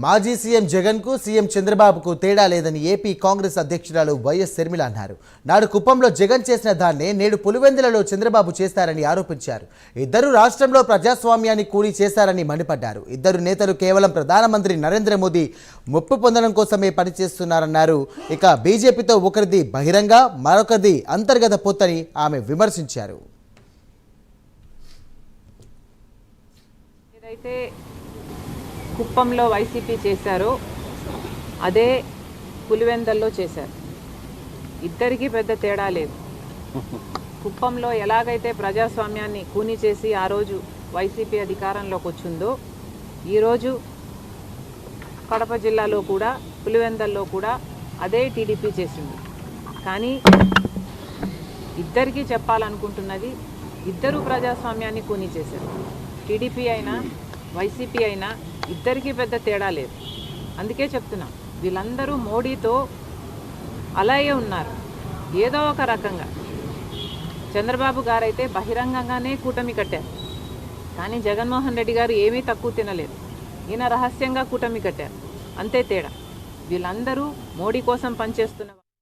మాజీ సీఎం జగన్ కు సీఎం చంద్రబాబుకు తేడా లేదని ఏపీ కాంగ్రెస్ అధ్యక్షురాలు వైఎస్ షర్మిల అన్నారు. నాడు కుప్పంలో జగన్ చేసిన దాన్నే నేడు పులివెందులలో చంద్రబాబు చేస్తారని ఆరోపించారు. ఇద్దరు రాష్ట్రంలో ప్రజాస్వామ్యాన్ని కూలి చేశారని మండిపడ్డారు. ఇద్దరు నేతలు కేవలం ప్రధానమంత్రి నరేంద్ర మోదీ ముప్పు పొందడం కోసమే పనిచేస్తున్నారన్నారు. ఇక బీజేపీతో ఒకరిది బహిరంగ, మరొకరిది అంతర్గత పొత్తని ఆమె విమర్శించారు. కుప్పంలో వైసీపీ చేశారో అదే పులివెందల్లో చేశారు. ఇద్దరికీ పెద్ద తేడా లేదు. కుప్పంలో ఎలాగైతే ప్రజాస్వామ్యాన్ని కూని చేసి ఆ రోజు వైసీపీ అధికారంలోకి వచ్చిందో ఈరోజు కడప జిల్లాలో కూడా పులివెందల్లో కూడా అదే టీడీపీ చేసింది. కానీ ఇద్దరికీ చెప్పాలనుకుంటున్నది, ఇద్దరు ప్రజాస్వామ్యాన్ని కూని చేశారు. టీడీపీ అయినా వైసీపీ అయినా ఇద్దరికీ పెద్ద తేడా లేదు. అందుకే చెప్తున్నాం, వీళ్ళందరూ మోడీతో అలాగే ఉన్నారు. ఏదో ఒక రకంగా చంద్రబాబు గారైతే బహిరంగంగానే కూటమి కట్టారు. కానీ జగన్మోహన్ రెడ్డి గారు ఏమీ తక్కువ తినలేదు. ఈయన రహస్యంగా కూటమి కట్టారు. అంతే తేడా. వీళ్ళందరూ మోడీ కోసం పనిచేస్తున్న